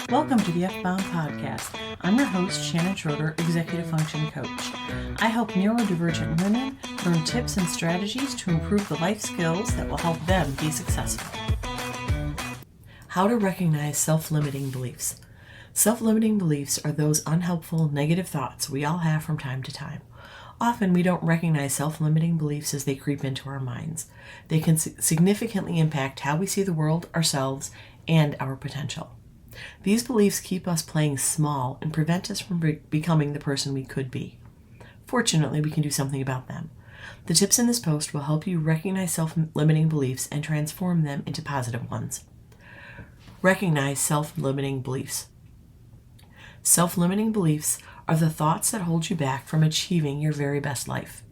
Welcome to the F-Bound Podcast. I'm your host, Shannon Schroeder, Executive Function Coach. I help neurodivergent women learn tips and strategies to improve the life skills that will help them be successful. How to recognize self-limiting beliefs. Self-limiting beliefs are those unhelpful, negative thoughts we all have from time to time. Often we don't recognize self-limiting beliefs as they creep into our minds. They can significantly impact how we see the world, ourselves, and our potential. These beliefs keep us playing small and prevent us from becoming the person we could be. Fortunately, we can do something about them. The tips in this post will help you recognize self-limiting beliefs and transform them into positive ones. Recognize self-limiting beliefs. Self-limiting beliefs are the thoughts that hold you back from achieving your very best life.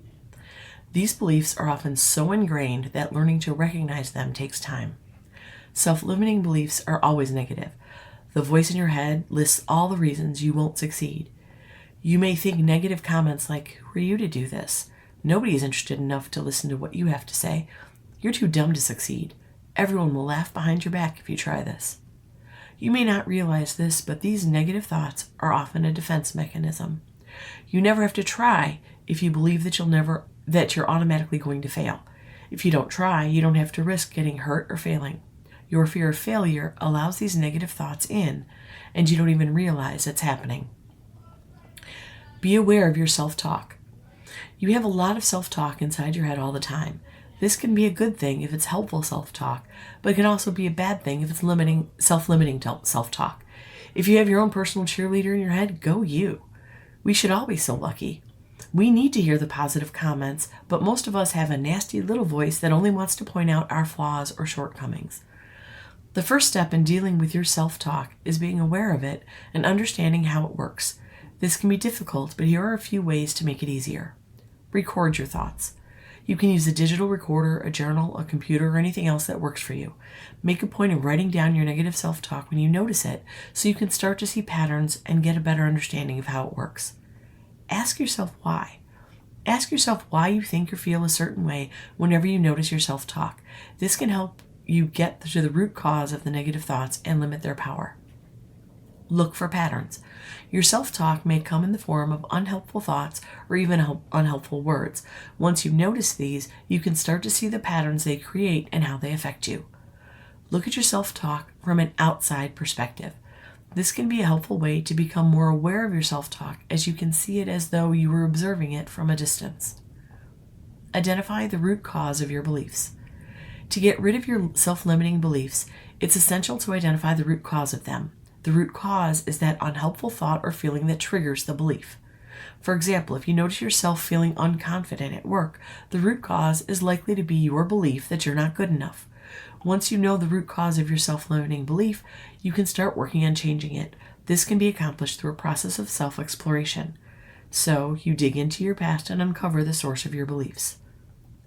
These beliefs are often so ingrained that learning to recognize them takes time. Self-limiting beliefs are always negative. The voice in your head lists all the reasons you won't succeed. You may think negative comments like, "Who are you to do this? Nobody is interested enough to listen to what you have to say. You're too dumb to succeed. Everyone will laugh behind your back if you try this." You may not realize this, but these negative thoughts are often a defense mechanism. You never have to try if you believe that you're automatically going to fail. If you don't try, you don't have to risk getting hurt or failing. Your fear of failure allows these negative thoughts in, and you don't even realize it's happening. Be aware of your self-talk. You have a lot of self-talk inside your head all the time. This can be a good thing if it's helpful self-talk, but it can also be a bad thing if it's self-limiting self-talk. If you have your own personal cheerleader in your head, go you. We should all be so lucky. We need to hear the positive comments, but most of us have a nasty little voice that only wants to point out our flaws or shortcomings. The first step in dealing with your self-talk is being aware of it and understanding how it works. This can be difficult, but here are a few ways to make it easier. Record your thoughts. You can use a digital recorder, a journal, a computer, or anything else that works for you. Make a point of writing down your negative self-talk when you notice it so you can start to see patterns and get a better understanding of how it works. Ask yourself why. Ask yourself why you think or feel a certain way whenever you notice your self-talk. This can help you get to the root cause of the negative thoughts and limit their power. Look for patterns. Your self-talk may come in the form of unhelpful thoughts or even unhelpful words. Once you notice these, you can start to see the patterns they create and how they affect you. Look at your self-talk from an outside perspective. This can be a helpful way to become more aware of your self-talk, as you can see it as though you were observing it from a distance. Identify the root cause of your beliefs. To get rid of your self-limiting beliefs, it's essential to identify the root cause of them. The root cause is that unhelpful thought or feeling that triggers the belief. For example, if you notice yourself feeling unconfident at work, the root cause is likely to be your belief that you're not good enough. Once you know the root cause of your self-limiting belief, you can start working on changing it. This can be accomplished through a process of self-exploration. So, you dig into your past and uncover the source of your beliefs.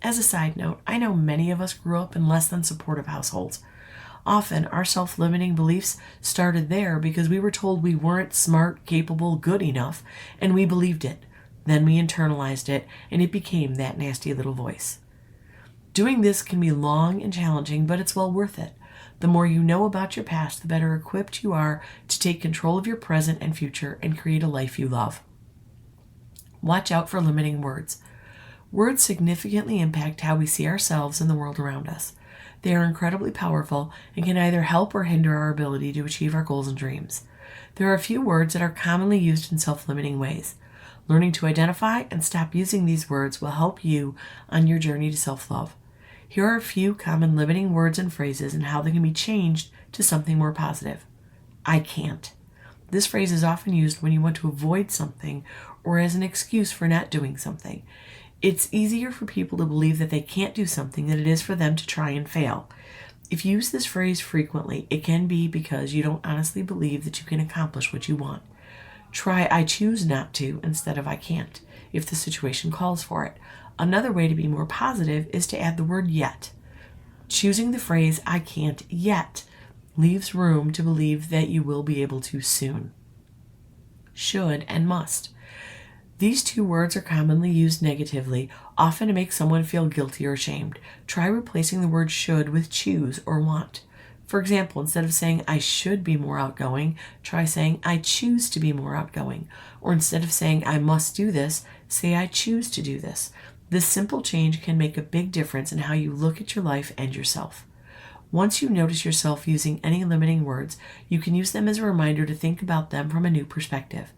As a side note, I know many of us grew up in less than supportive households. Often, our self-limiting beliefs started there because we were told we weren't smart, capable, good enough, and we believed it. Then we internalized it, and it became that nasty little voice. Doing this can be long and challenging, but it's well worth it. The more you know about your past, the better equipped you are to take control of your present and future and create a life you love. Watch out for limiting words. Words significantly impact how we see ourselves and the world around us. They are incredibly powerful and can either help or hinder our ability to achieve our goals and dreams. There are a few words that are commonly used in self-limiting ways. Learning to identify and stop using these words will help you on your journey to self-love. Here are a few common limiting words and phrases and how they can be changed to something more positive. I can't. This phrase is often used when you want to avoid something or as an excuse for not doing something. It's easier for people to believe that they can't do something than it is for them to try and fail. If you use this phrase frequently, it can be because you don't honestly believe that you can accomplish what you want. Try I choose not to instead of I can't, if the situation calls for it. Another way to be more positive is to add the word yet. Choosing the phrase I can't yet leaves room to believe that you will be able to soon. Should and must. These two words are commonly used negatively, often to make someone feel guilty or ashamed. Try replacing the word should with choose or want. For example, instead of saying, I should be more outgoing, try saying, I choose to be more outgoing. Or instead of saying, I must do this, say, I choose to do this. This simple change can make a big difference in how you look at your life and yourself. Once you notice yourself using any limiting words, you can use them as a reminder to think about them from a new perspective.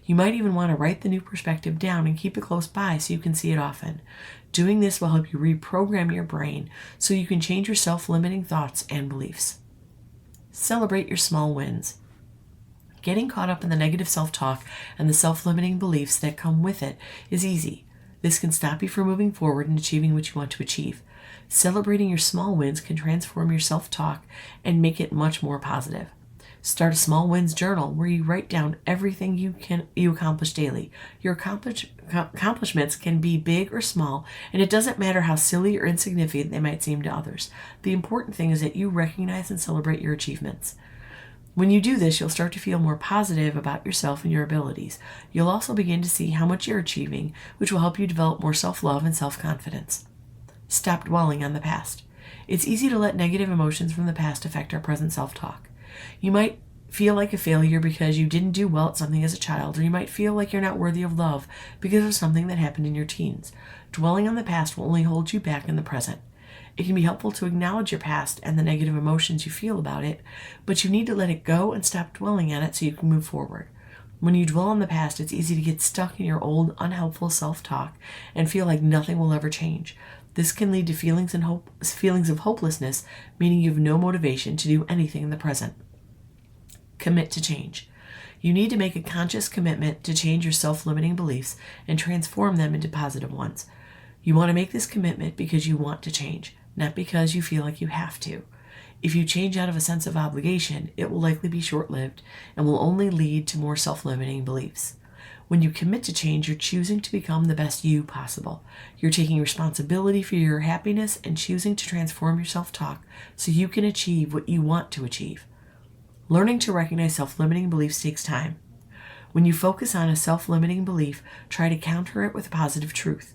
You might even want to write the new perspective down and keep it close by so you can see it often. Doing this will help you reprogram your brain so you can change your self-limiting thoughts and beliefs. Celebrate your small wins. Getting caught up in the negative self-talk and the self-limiting beliefs that come with it is easy. This can stop you from moving forward and achieving what you want to achieve. Celebrating your small wins can transform your self-talk and make it much more positive. Start a small wins journal where you write down everything you accomplish daily. Your accomplishments can be big or small, and it doesn't matter how silly or insignificant they might seem to others. The important thing is that you recognize and celebrate your achievements. When you do this, you'll start to feel more positive about yourself and your abilities. You'll also begin to see how much you're achieving, which will help you develop more self-love and self-confidence. Stop dwelling on the past. It's easy to let negative emotions from the past affect our present self-talk. You might feel like a failure because you didn't do well at something as a child, or you might feel like you're not worthy of love because of something that happened in your teens. Dwelling on the past will only hold you back in the present. It can be helpful to acknowledge your past and the negative emotions you feel about it, but you need to let it go and stop dwelling on it so you can move forward. When you dwell on the past, it's easy to get stuck in your old, unhelpful self-talk and feel like nothing will ever change. This can lead to feelings of hopelessness, meaning you have no motivation to do anything in the present. Commit to change. You need to make a conscious commitment to change your self-limiting beliefs and transform them into positive ones. You want to make this commitment because you want to change, not because you feel like you have to. If you change out of a sense of obligation, it will likely be short-lived and will only lead to more self-limiting beliefs. When you commit to change, you're choosing to become the best you possible. You're taking responsibility for your happiness and choosing to transform your self-talk so you can achieve what you want to achieve. Learning to recognize self-limiting beliefs takes time. When you focus on a self-limiting belief, try to counter it with a positive truth.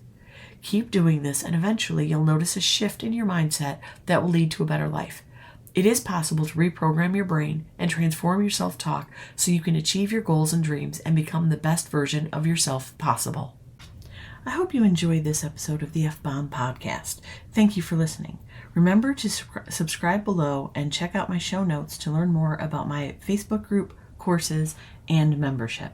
Keep doing this, and eventually you'll notice a shift in your mindset that will lead to a better life. It is possible to reprogram your brain and transform your self-talk so you can achieve your goals and dreams and become the best version of yourself possible. I hope you enjoyed this episode of the F-Bomb podcast. Thank you for listening. Remember to subscribe below and check out my show notes to learn more about my Facebook group, courses, and membership.